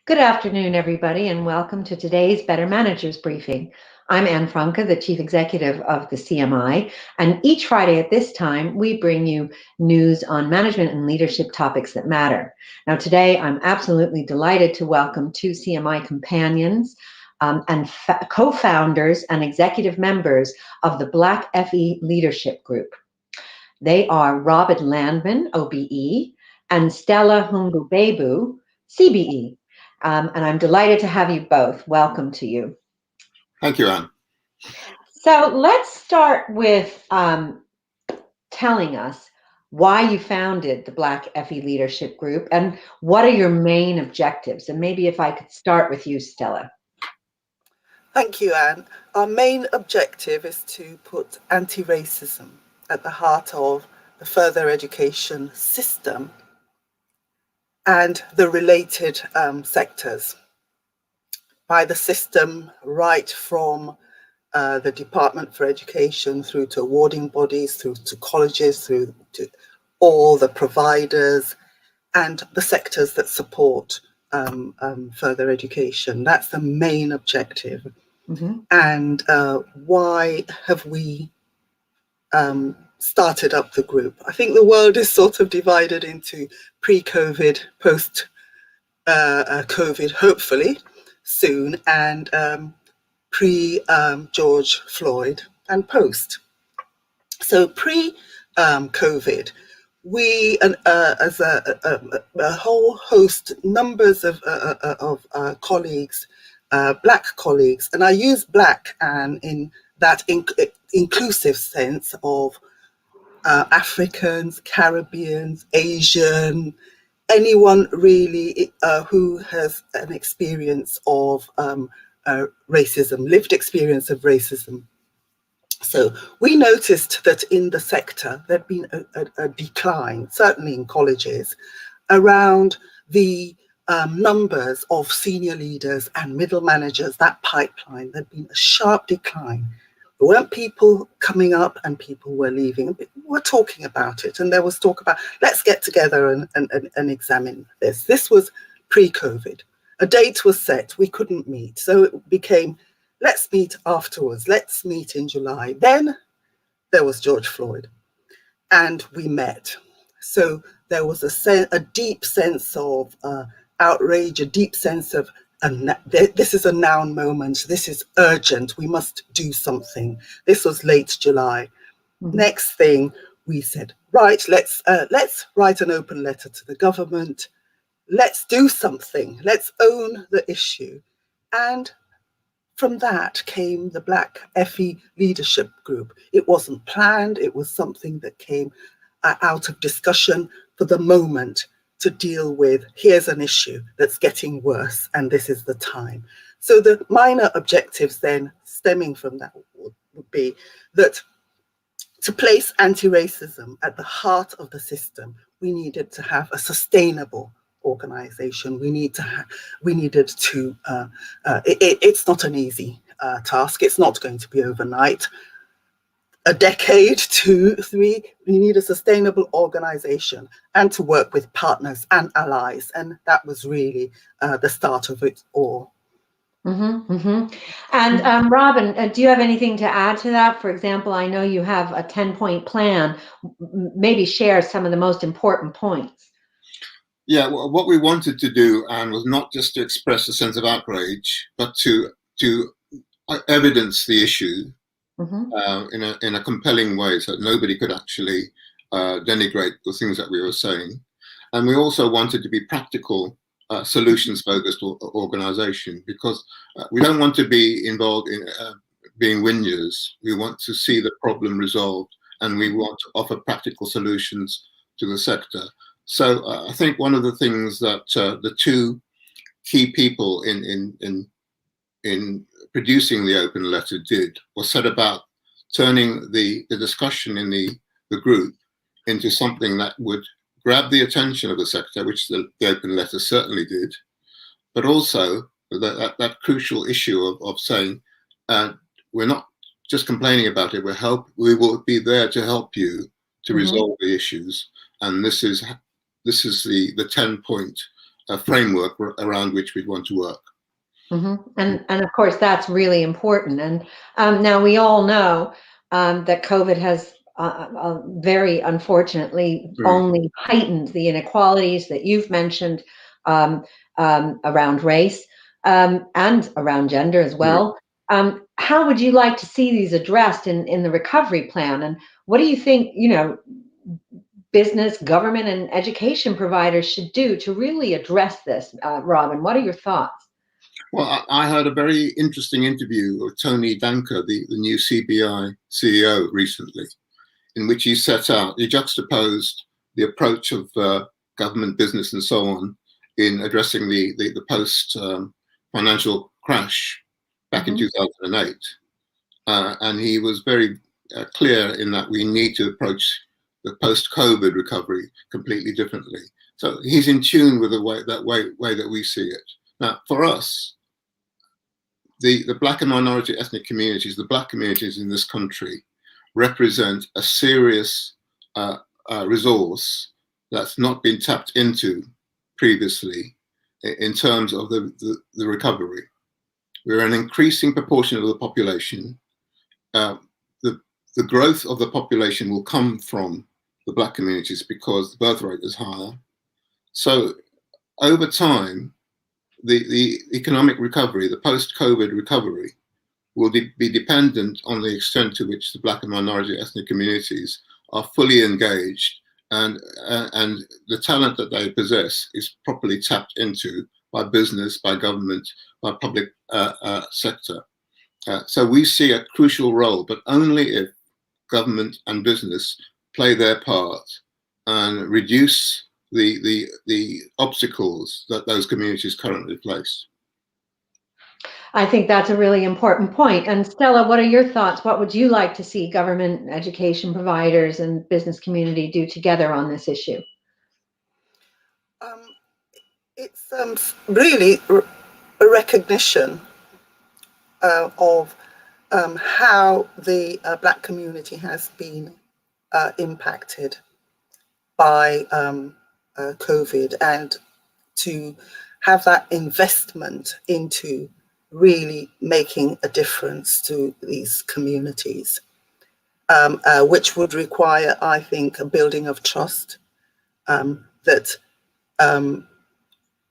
Good afternoon, everybody, and welcome to today's Better Managers Briefing. I'm Anne Franke, the Chief Executive of the CMI, and each Friday at this time, we bring you news on management and leadership topics that matter. Now, today, I'm absolutely delighted to welcome two CMI companions and co-founders and executive members of the Black FE Leadership Group. They are Landman OBE and Stella Ngozi CBE. And I'm delighted to have you both. Welcome to you. Thank you, Anne. So let's start with telling us why you founded the Black FE Leadership Group and what are your main objectives? And maybe if I could start with you, Stella. Thank you, Anne. Our main objective is to put anti-racism at the heart of the further education system and the related sectors. By the system, right from the Department for Education through to awarding bodies, through to colleges, through to all the providers and the sectors that support further education. That's the main objective. Mm-hmm. And why have we started up the group? I think the world is sort of divided into pre-COVID, post-COVID, hopefully soon, and pre-George Floyd and post. So pre-COVID, we, as a whole host, numbers of colleagues, Black colleagues, and I use Black and in that inclusive sense of Africans, Caribbeans, Asian, anyone really who has an experience of racism, lived experience of racism. So we noticed that in the sector there'd been a decline, certainly in colleges, around the numbers of senior leaders and middle managers, that pipeline. There'd been a sharp decline. There weren't people coming up and people were leaving. We're talking about it. And there was talk about, let's get together and examine this. This was pre-COVID. A date was set. We couldn't meet. So it became, let's meet afterwards. Let's meet in July. Then there was George Floyd and we met. So there was a deep sense of outrage, a deep sense of, this is a now moment, this is urgent, we must do something. This was late July. Mm-hmm. Next thing we said, right, let's write an open letter to the government. Let's do something. Let's own the issue. And from that came the Black FE Leadership Group. It wasn't planned. It was something that came out of discussion for the moment to deal with, here's an issue that's getting worse and this is the time. So the minor objectives then stemming from that would be that to place anti-racism at the heart of the system, we needed to have a sustainable organization. We needed to, it's not an easy task. It's not going to be overnight. A decade, 2, 3, we need a sustainable organization and to work with partners and allies. And that was really the start of it all. Mm-hmm, mm-hmm. And Robin, do you have anything to add to that? For example, I know you have a 10-point plan. Maybe share some of the most important points. Yeah, well, what we wanted to do, Anne, was not just to express a sense of outrage, but to evidence the issue. Mm-hmm. In a compelling way, so that nobody could actually denigrate the things that we were saying. And we also wanted to be practical, solutions-focused organization, because we don't want to be involved in being whingers. We want to see the problem resolved, and we want to offer practical solutions to the sector. So I think one of the things that the two key people in producing the open letter did was set about turning the discussion in the group into something that would grab the attention of the sector, which the open letter certainly did, but also that crucial issue of saying, we're not just complaining about it, we will be there to help you to resolve the issues. And this is the 10-point framework around which we'd want to work. And of course, that's really important. And now we all know that COVID has very unfortunately only heightened the inequalities that you've mentioned around race and around gender as well. How would you like to see these addressed in the recovery plan? And what do you think, business, government, and education providers should do to really address this? Robin, what are your thoughts? Well, I heard a very interesting interview with Tony Danker, the new CBI CEO recently, in which he juxtaposed the approach of government, business, and so on in addressing the post-financial crash back in 2008. And he was very clear in that we need to approach the post-COVID recovery completely differently. So he's in tune with the way that we see it. Now, for us, the Black and minority ethnic communities, the Black communities in this country, represent a serious resource that's not been tapped into previously in terms of the recovery. We're an increasing proportion of the population. The growth of the population will come from the Black communities because the birth rate is higher. So over time, the economic recovery, the post-COVID recovery, will be dependent on the extent to which the Black and minority ethnic communities are fully engaged and the talent that they possess is properly tapped into by business, by government, by public sector. So we see a crucial role, but only if government and business play their part and reduce the obstacles that those communities currently face. I think that's a really important point. And Stella, what are your thoughts? What would you like to see government, education providers, and business community do together on this issue? It's really a recognition of how the Black community has been impacted by COVID, and to have that investment into really making a difference to these communities, which would require, I think, a building of trust, that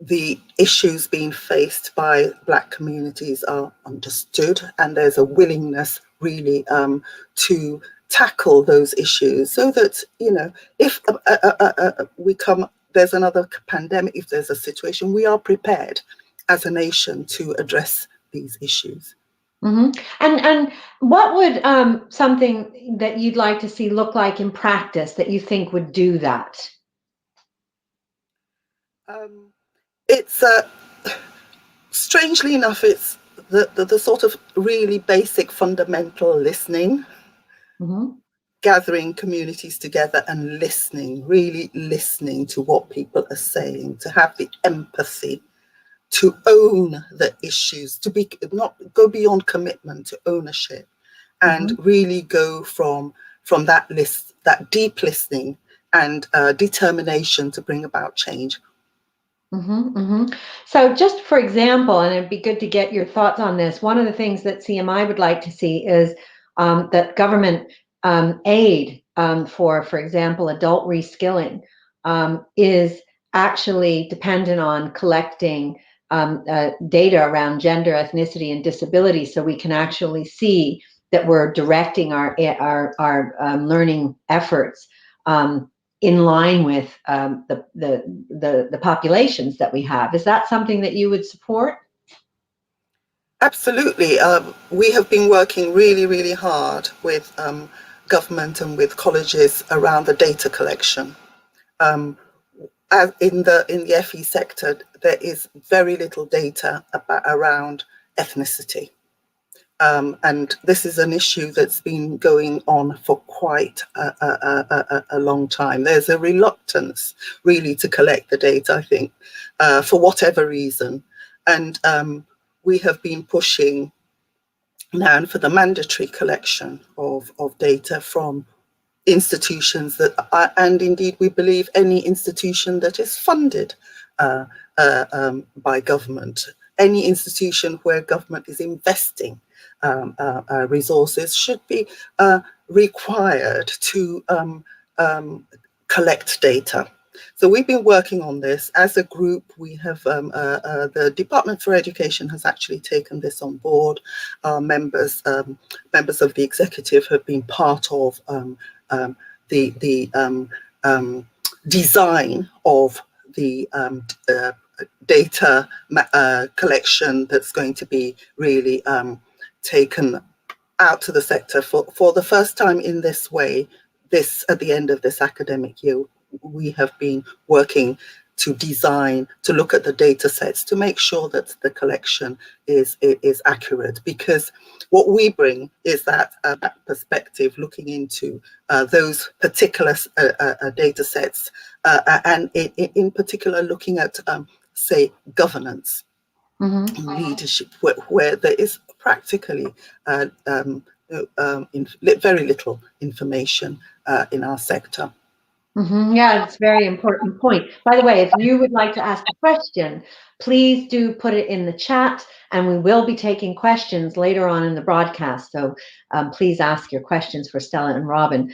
the issues being faced by Black communities are understood, and there's a willingness really to tackle those issues, so that, if there's another pandemic, if there's a situation, we are prepared as a nation to address these issues. And what would something that you'd like to see look like in practice that you think would do that? It's strangely enough, it's the sort of really basic fundamental listening, gathering communities together and listening, really listening to what people are saying, to have the empathy, to own the issues, to not go beyond commitment to ownership, and really go from that deep listening and determination to bring about change. So just for example, and it'd be good to get your thoughts on this, one of the things that CMI would like to see is that government aid for example, adult reskilling is actually dependent on collecting data around gender, ethnicity, and disability, so we can actually see that we're directing our learning efforts in line with the populations that we have. Is that something that you would support? Absolutely. We have been working really, really hard with government and with colleges around the data collection. As in the FE sector, there is very little data around ethnicity. And this is an issue that's been going on for quite a long time. There's a reluctance really to collect the data, I think, for whatever reason. And we have been pushing now for the mandatory collection of data from institutions that are, and indeed we believe any institution that is funded by government. Any institution where government is investing resources should be required to collect data. So we've been working on this as a group. We have the Department for Education has actually taken this on board. Our members of the executive have been part of the design of the data collection that's going to be really taken out to the sector for the first time in this way. This at the end of this academic year, we have been working to design, to look at the data sets, to make sure that the collection is accurate, because what we bring is that perspective, looking into those particular data sets, and in particular looking at, say, governance, leadership, where there is practically very little information in our sector. Yeah, it's a very important point. By the way, if you would like to ask a question, please do put it in the chat, and we will be taking questions later on in the broadcast. So please ask your questions for Stella and Robin.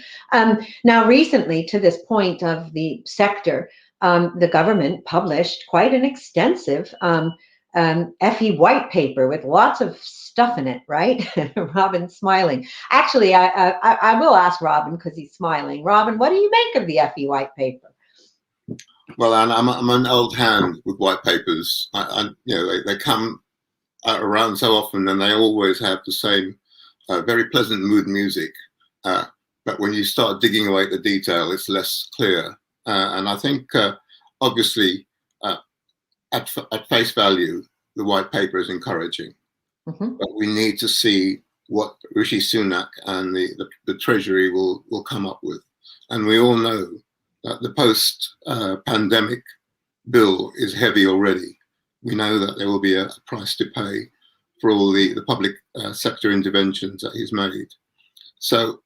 Now, recently, to this point of the sector, the government published quite an extensive FE white paper with lots of stuff in it, right? Robin's smiling. Actually, I will ask Robin because he's smiling. Robin, what do you make of the FE white paper? Well, I'm an old hand with white papers. They come around so often, and they always have the same very pleasant mood music. But when you start digging away at the detail, it's less clear. And I think, obviously, at face value, the white paper is encouraging. But we need to see what Rishi Sunak and the Treasury will come up with. And we all know that the post-pandemic bill is heavy already. We know that there will be a price to pay for all the public sector interventions that he's made. So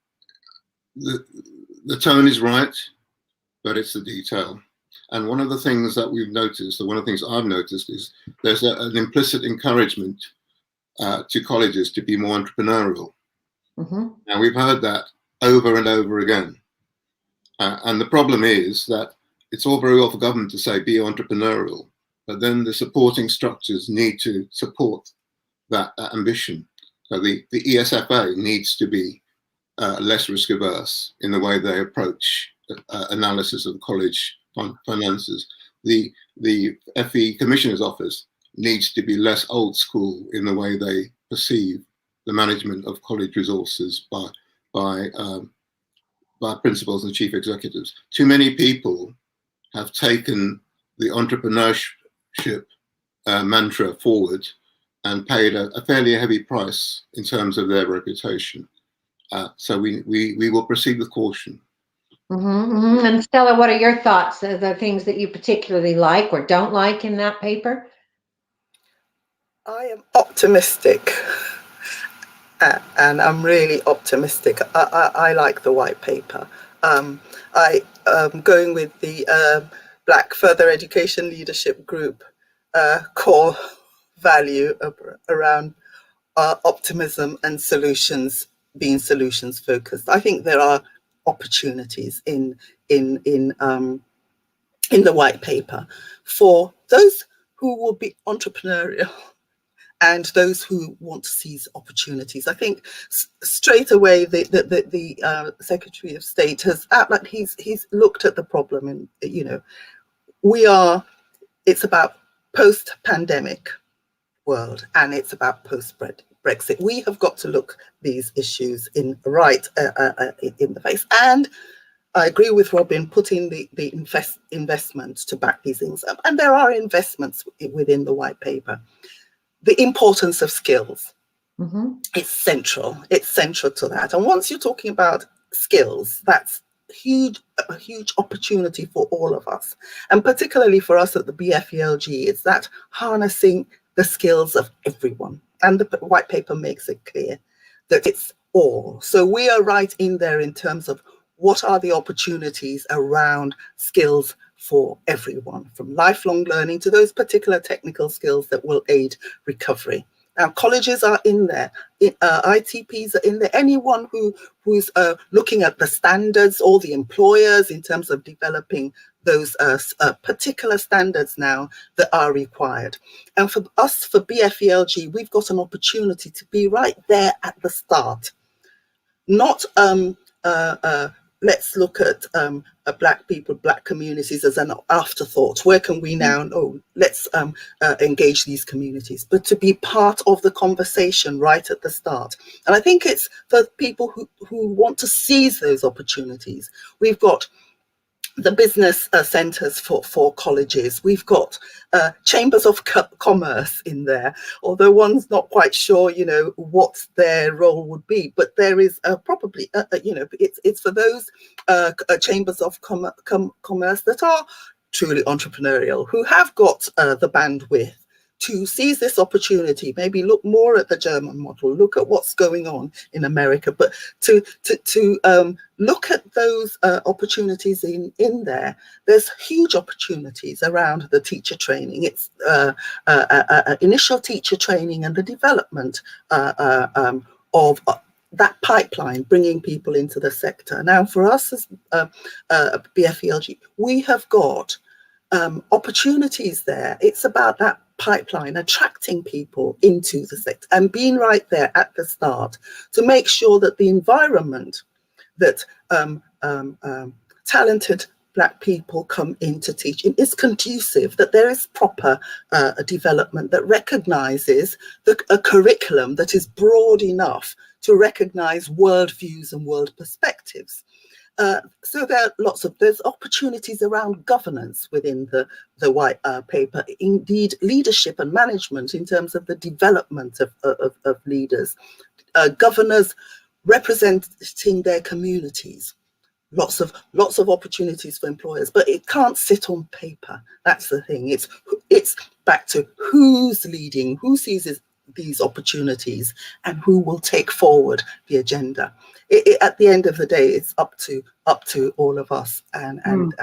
the tone is right, but it's the detail. And one of the things that we've noticed, or one of the things I've noticed, is there's an implicit encouragement to colleges to be more entrepreneurial. And we've heard that over and over again. And the problem is that it's all very well for government to say be entrepreneurial, but then the supporting structures need to support that ambition. So the ESFA needs to be less risk averse in the way they approach analysis of college finances. The FE Commissioner's Office needs to be less old school in the way they perceive the management of college resources by principals and chief executives. Too many people have taken the entrepreneurship mantra forward and paid a fairly heavy price in terms of their reputation. So we will proceed with caution. And Stella, what are your thoughts? The things that you particularly like or don't like in that paper? I am optimistic, and I'm really optimistic. I like the white paper. I am going with the Black Further Education Leadership Group core value around optimism and solutions, being solutions focused. I think there are opportunities in the white paper for those who will be entrepreneurial and those who want to seize opportunities. I think straight away the Secretary of State has outlined, he's looked at the problem, and it's about post-pandemic world, and it's about post-Brexit. We have got to look these issues in the face. And I agree with Robin, putting the investments to back these things up. And there are investments within the white paper. The importance of skills is central. It's central to that. And once you're talking about skills, that's a huge opportunity for all of us. And particularly for us at the BFELG, it's that harnessing the skills of everyone. And the white paper makes it clear that it's all. So we are right in there in terms of what are the opportunities around skills for everyone, from lifelong learning to those particular technical skills that will aid recovery. Now, colleges are in there, ITPs are in there, anyone who's looking at the standards, or the employers in terms of developing those particular standards now that are required. And for us, for BFELG, we've got an opportunity to be right there at the start. Not let's look at Black people, Black communities as an afterthought. Where can we now? Oh, let's engage these communities, but to be part of the conversation right at the start. And I think it's for people who want to seize those opportunities. We've got the business centres for colleges. We've got chambers of commerce in there, although one's not quite sure, what their role would be. But there is probably, it's for those chambers of commerce that are truly entrepreneurial, who have got the bandwidth to seize this opportunity, maybe look more at the German model, look at what's going on in America, but to look at those opportunities in there. There's huge opportunities around the teacher training. It's initial teacher training and the development of that pipeline, bringing people into the sector. Now, for us as BFELG, we have got opportunities there. It's about that pipeline, attracting people into the sector and being right there at the start to make sure that the environment that talented Black people come into teaching is conducive, that there is proper development that recognises a curriculum that is broad enough to recognise worldviews and world perspectives. So there's opportunities around governance within the white paper, indeed leadership and management in terms of the development of leaders, governors representing their communities. Lots of opportunities for employers, but it can't sit on paper. That's the thing. It's back to who's leading, who seizes these opportunities, and who will take forward the agenda. At the end of the day, it's up to all of us and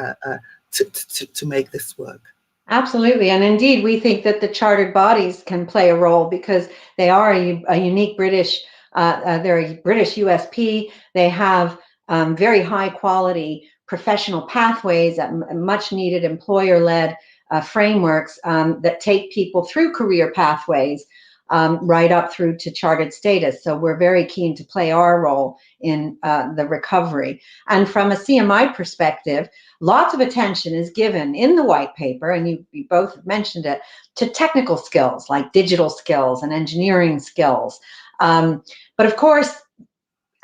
to make this work. Absolutely, and indeed, we think that the chartered bodies can play a role because they are a unique British. They're a British USP. They have very high quality professional pathways, much needed employer-led frameworks that take people through career pathways right up through to chartered status. So we're very keen to play our role in the recovery. And from a CMI perspective, lots of attention is given in the white paper, and you both have mentioned it, to technical skills like digital skills and engineering skills. But of course,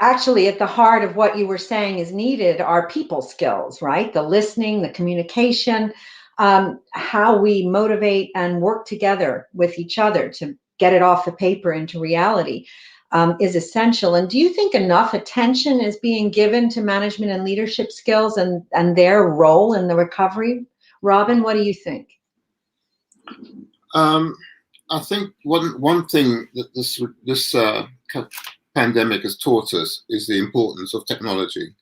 actually at the heart of what you were saying is needed are people skills, right? The listening, the communication, how we motivate and work together with each other to get it off the paper into reality is essential. And do you think enough attention is being given to management and leadership skills and their role in the recovery? Robin, what do you think? I think one thing that this pandemic has taught us is the importance of technology.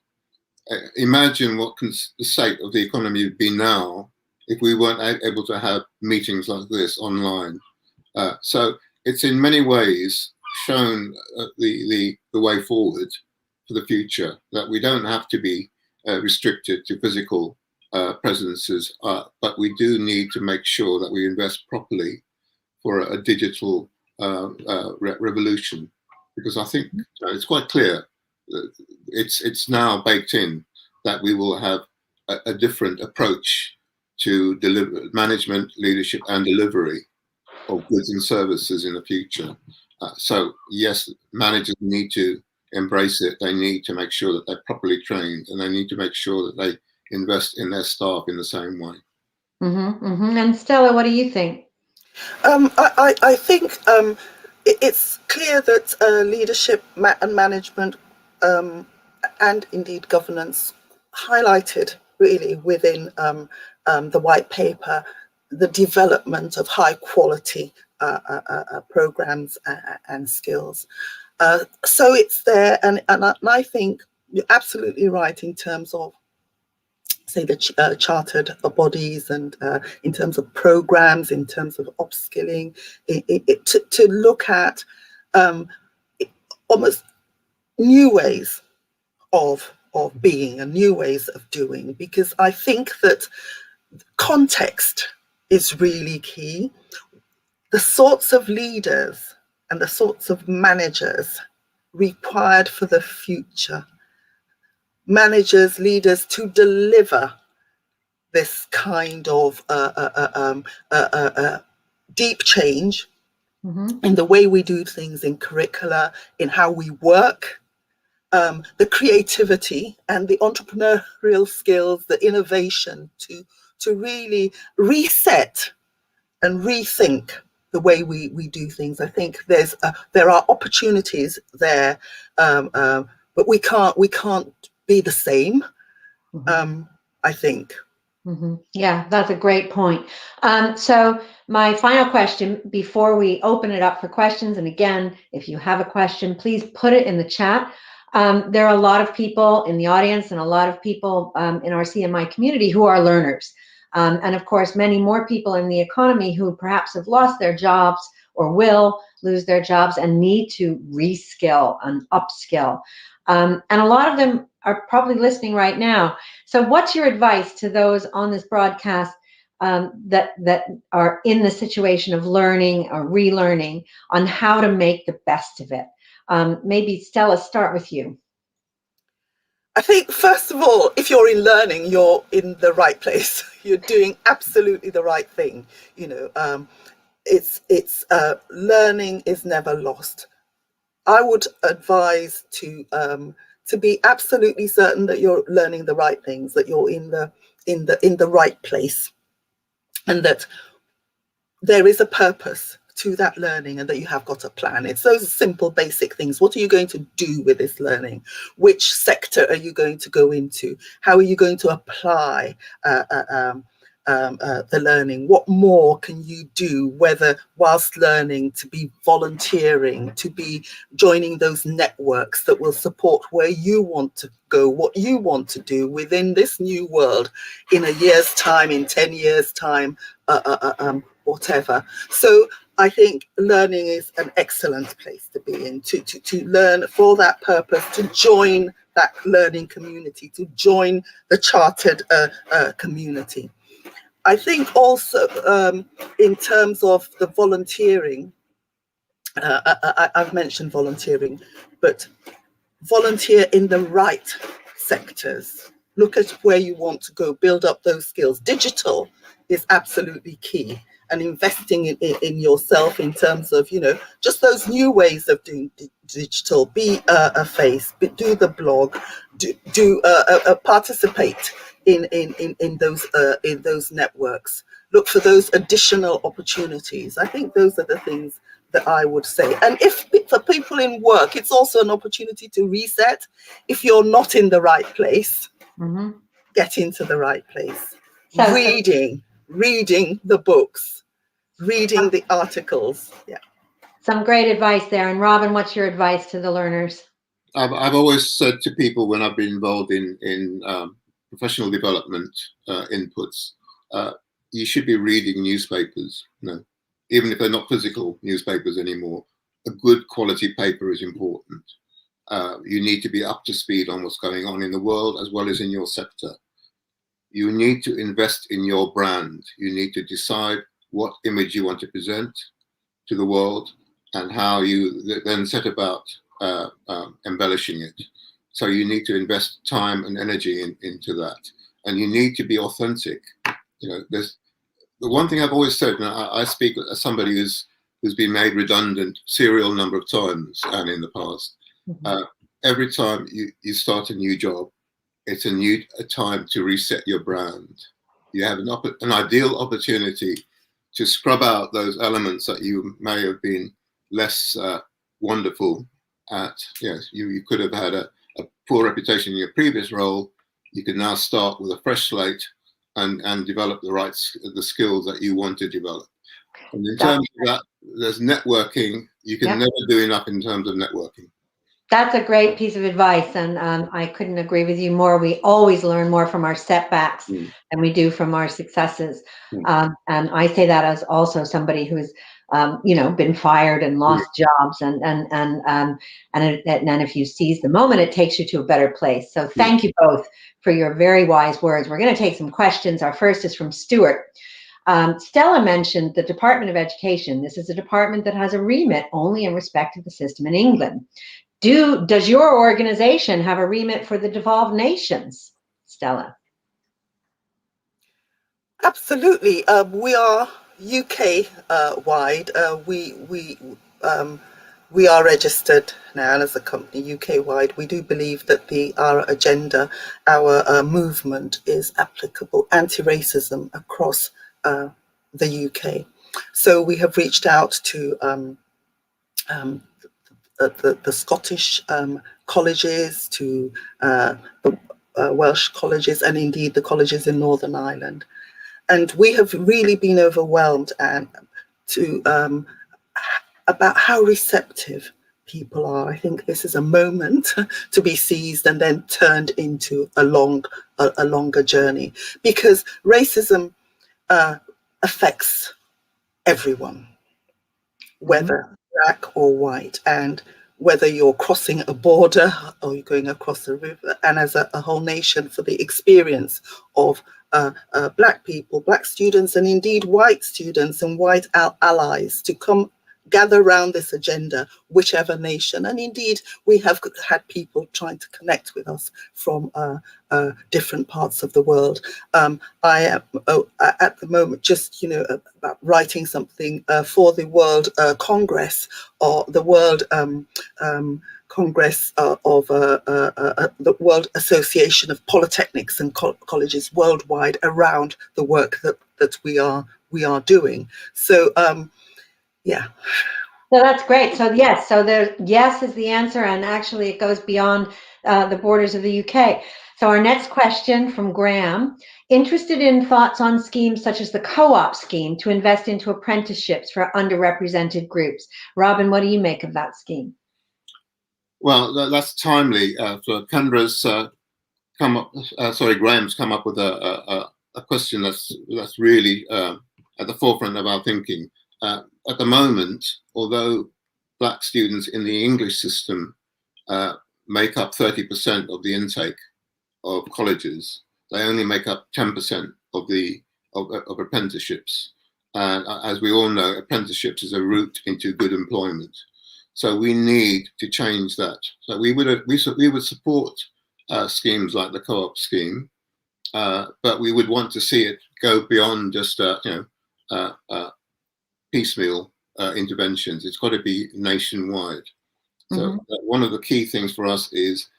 Imagine what the state of the economy would be now if we weren't able to have meetings like this online. So it's in many ways shown the way forward for the future, that we don't have to be restricted to physical presences, but we do need to make sure that we invest properly for a digital revolution. Because I think it's quite clear, it's now baked in that we will have a different approach to management, leadership, and delivery of goods and services in the future. So yes, managers need to embrace it. They need to make sure that they're properly trained, and they need to make sure that they invest in their staff in the same way. Mm-hmm, mm-hmm. And Stella, what do you think? I think it's clear that leadership and management and indeed governance highlighted really within the white paper the development of high quality programs and skills. So it's there, and I think you're absolutely right in terms of say the chartered bodies, and in terms of programs, in terms of upskilling, to look at almost new ways of being and new ways of doing, because I think that context is really key. The sorts of leaders and the sorts of managers required for the future, managers, leaders to deliver this kind of deep change in the way we do things, in curricula, in how we work, the creativity and the entrepreneurial skills, the innovation to really reset and rethink the way we do things. I think there are opportunities there, but we can't be the same. I think. Yeah, that's a great point. So my final question before we open it up for questions, and again, if you have a question, please put it in the chat. There are a lot of people in the audience and a lot of people in our CMI community who are learners. And of course, many more people in the economy who perhaps have lost their jobs or will lose their jobs and need to reskill and upskill. And a lot of them are probably listening right now. So what's your advice to those on this broadcast that are in the situation of learning or relearning on how to make the best of it? Maybe Stella, start with you. I think, first of all, if you're in learning, you're in the right place. You're doing absolutely the right thing. It's learning is never lost. I would advise to be absolutely certain that you're learning the right things, that you're in the right place, and that there is a purpose to that learning, and that you have got a plan. It's those simple, basic things. What are you going to do with this learning? Which sector are you going to go into? How are you going to apply the learning? What more can you do, whether whilst learning, to be volunteering, to be joining those networks that will support where you want to go, what you want to do within this new world in a year's time, in 10 years' time, whatever. So I think learning is an excellent place to be in, to learn for that purpose, to join that learning community, to join the chartered community. I think also in terms of the volunteering, I've mentioned volunteering, but volunteer in the right sectors. Look at where you want to go, build up those skills. Digital is absolutely key, and investing in yourself in terms of, just those new ways of doing digital. Be a face, do the blog, do participate in those networks. Look for those additional opportunities. I think those are the things that I would say. And if for people in work, it's also an opportunity to reset. If you're not in the right place, get into the right place. So, reading the books, reading the articles. Yeah. Some great advice there. And Robin, what's your advice to the learners? I've always said to people when I've been involved in professional development inputs, you should be reading newspapers, even if they're not physical newspapers anymore. A good quality paper is important. You need to be up to speed on what's going on in the world as well as in your sector. You need to invest in your brand. You need to decide what image you want to present to the world and how you then set about embellishing it. So you need to invest time and energy into that. And you need to be authentic. There's the one thing I've always said, and I speak as somebody who's been made redundant serial number of times and in the past. Every time you start a new job, it's a time to reset your brand. You have an ideal opportunity to scrub out those elements that you may have been less wonderful at. Yes, you could have had a poor reputation in your previous role. You can now start with a fresh slate and develop the skills that you want to develop. And in terms of that, there's networking. You can never do enough in terms of networking. That's a great piece of advice, and I couldn't agree with you more. We always learn more from our setbacks than we do from our successes. And I say that as also somebody who has, been fired and lost jobs, and if you seize the moment, it takes you to a better place. So thank you both for your very wise words. We're going to take some questions. Our first is from Stuart. Stella mentioned the Department of Education. This is a department that has a remit only in respect of the system in England. Does your organization have a remit for the devolved nations, Stella? Absolutely. We are UK wide. We are registered now as a company UK wide. We do believe that our agenda, our movement is applicable anti-racism across the UK. So we have reached out to the Scottish colleges, to the Welsh colleges, and indeed the colleges in Northern Ireland. And we have really been overwhelmed about how receptive people are. I think this is a moment to be seized and then turned into a longer journey, because racism affects everyone, whether black or white, and whether you're crossing a border or you're going across a river, and as a whole nation, for the experience of black people, black students, and indeed white students and white allies to come gather around this agenda, whichever nation. And indeed, we have had people trying to connect with us from different parts of the world. I am at the moment just, about writing something for the World Congress, or the World Congress of the World Association of Polytechnics and Colleges worldwide, around the work that we are doing. So yeah. So that's great. So yes, yes is the answer, and actually it goes beyond the borders of the UK. So our next question from Graham: interested in thoughts on schemes such as the co-op scheme to invest into apprenticeships for underrepresented groups. Robin, what do you make of that scheme? Well, that's timely. So Graham's come up with a question that's really at the forefront of our thinking. At the moment, although black students in the English system make up 30% of the intake of colleges, they only make up 10% of apprenticeships. And as we all know, apprenticeships is a route into good employment. So we need to change that. So we would support schemes like the co-op scheme, but we would want to see it go beyond just piecemeal interventions. It's got to be nationwide. So one of the key things for us is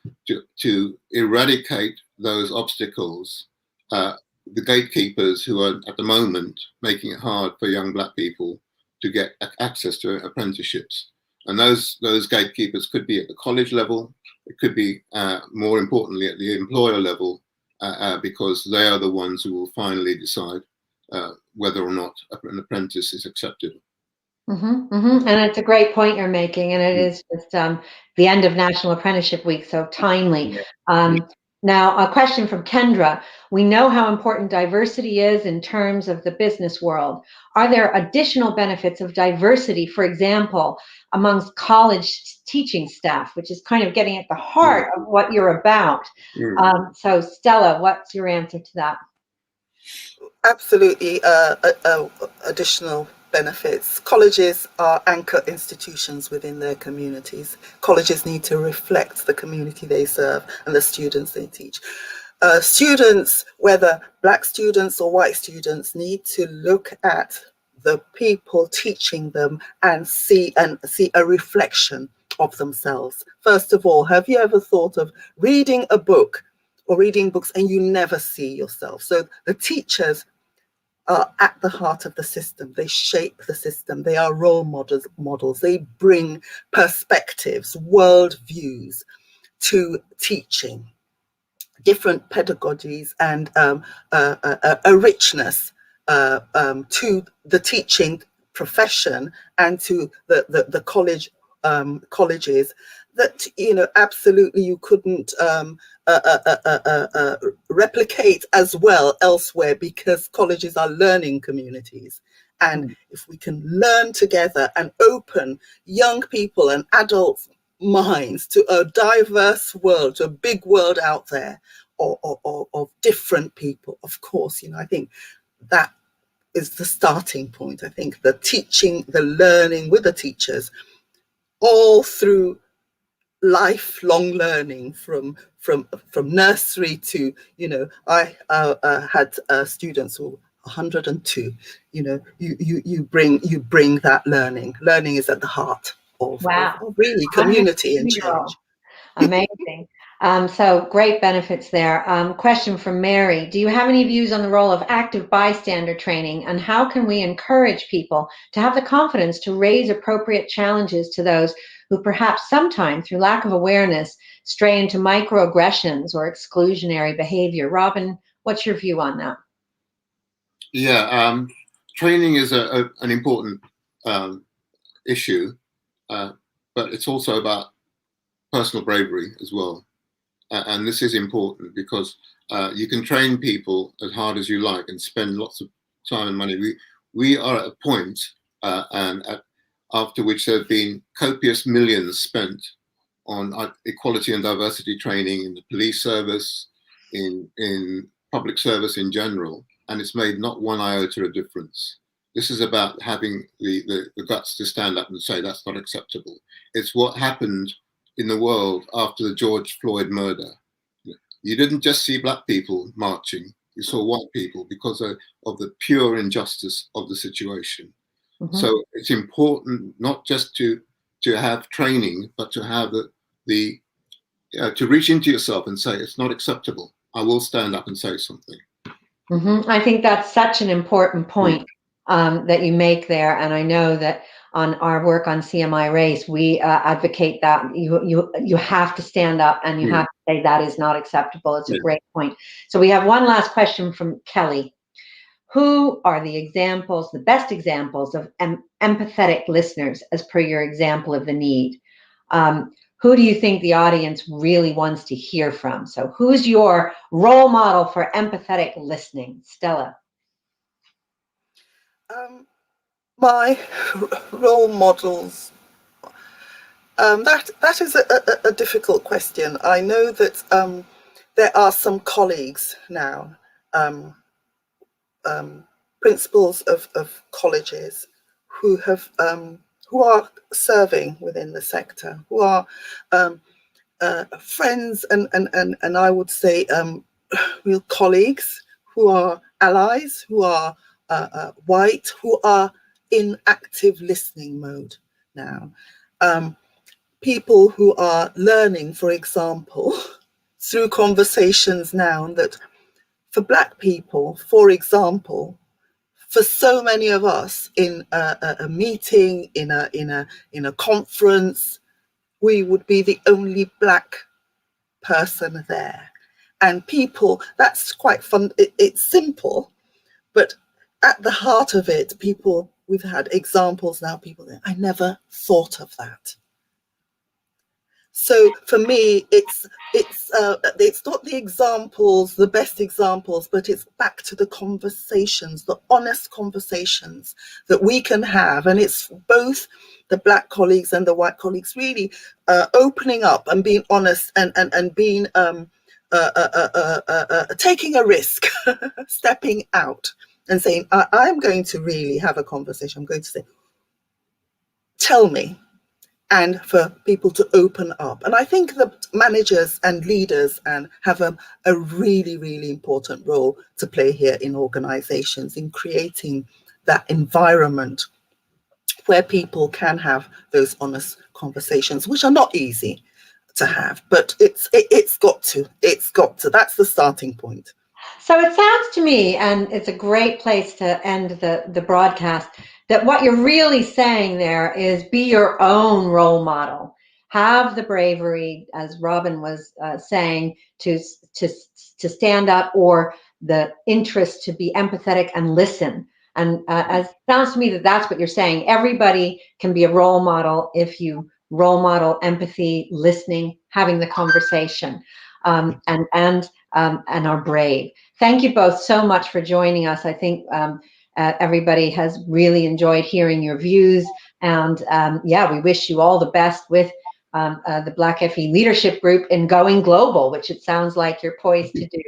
to eradicate those obstacles, the gatekeepers who are at the moment making it hard for young black people to get access to apprenticeships. And those gatekeepers could be at the college level, it could be more importantly at the employer level, because they are the ones who will finally decide whether or not an apprentice is accepted. And it's a great point you're making, and it is just the end of National Apprenticeship Week, so timely. Now, a question from Kendra. We know how important diversity is in terms of the business world. Are there additional benefits of diversity, for example, amongst college teaching staff, which is kind of getting at the heart of what you're about? So, Stella, what's your answer to that? Absolutely, additional benefits. Colleges are anchor institutions within their communities. Colleges need to reflect the community they serve and the students they teach. Students, whether black students or white students, need to look at the people teaching them and see a reflection of themselves. First of all, have you ever thought of reading a book or reading books and you never see yourself? So the teachers are at the heart of the system. They shape the system. They are role models. They bring perspectives, world views to teaching, different pedagogies, and a richness to the teaching profession and to the college colleges that, absolutely you couldn't replicate as well elsewhere, because colleges are learning communities. And if we can learn together and open young people and adults' minds to a diverse world, to a big world out there of different people, of course, I think that is the starting point. I think the teaching, the learning with the teachers, all through lifelong learning from nursery to, I had students who 102. You bring that learning. Learning is at the heart of really community and change. Amazing. So great benefits there. Question from Mary. Do you have any views on the role of active bystander training, and how can we encourage people to have the confidence to raise appropriate challenges to those who perhaps sometimes, through lack of awareness, stray into microaggressions or exclusionary behavior? Robin, what's your view on that? Yeah, training is an important issue, but it's also about personal bravery as well. And this is important because you can train people as hard as you like and spend lots of time and money. We are at a point, after which there have been copious millions spent on equality and diversity training in the police service, in public service in general, and it's made not one iota of difference. This is about having the guts to stand up and say that's not acceptable. It's what happened in the world after the George Floyd murder. You didn't just see black people marching, you saw white people because of the pure injustice of the situation. So it's important not just to have training, but to have to reach into yourself and say, it's not acceptable. I will stand up and say something. I think that's such an important point that you make there. And I know that on our work on CMI race, we advocate that you have to stand up and you have to say that is not acceptable. It's a great point. So we have one last question from Kelly. Who are the best examples of empathetic listeners as per your example of the need? Who do you think the audience really wants to hear from? So who's your role model for empathetic listening? Stella. My role models, that is a difficult question. I know that there are some colleagues now, principals of colleges who are serving within the sector, who are friends and I would say real colleagues, who are allies, who are white, who are in active listening mode now. People who are learning, for example, through conversations now, that for Black people, for example, for so many of us in a meeting, in a conference, we would be the only Black person there. And people, that's quite fun. It's simple, but at the heart of it, we've had examples now, people that I never thought of that. So for me, it's not the examples, the best examples, but it's back to the conversations, the honest conversations that we can have. And it's both the Black colleagues and the white colleagues really opening up and being honest and being taking a risk, stepping out and saying, I'm going to really have a conversation. I'm going to say, tell me. And for people to open up. And I think that managers and leaders have a really, really important role to play here in organizations, in creating that environment where people can have those honest conversations, which are not easy to have, but it's got to. That's the starting point. So it sounds to me, and it's a great place to end the broadcast, that what you're really saying there is be your own role model. Have the bravery, as Robin was saying, to stand up, or the interest to be empathetic and listen. And as it sounds to me that's what you're saying. Everybody can be a role model if you role model, empathy, listening, having the conversation, and are brave. Thank you both so much for joining us. I think everybody has really enjoyed hearing your views, and yeah, we wish you all the best with the Black FE Leadership Group in going global, which it sounds like you're poised to do.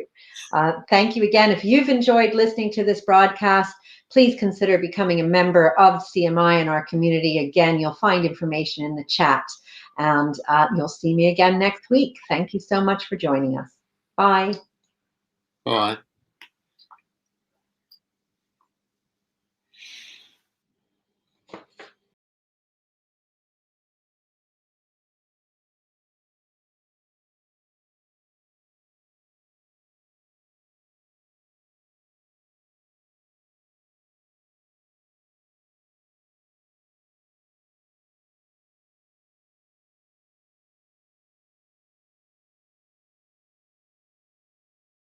Thank you again. If you've enjoyed listening to this broadcast, please consider becoming a member of CMI in our community. Again, you'll find information in the chat, and you'll see me again next week. Thank you so much for joining us. Bye. Bye.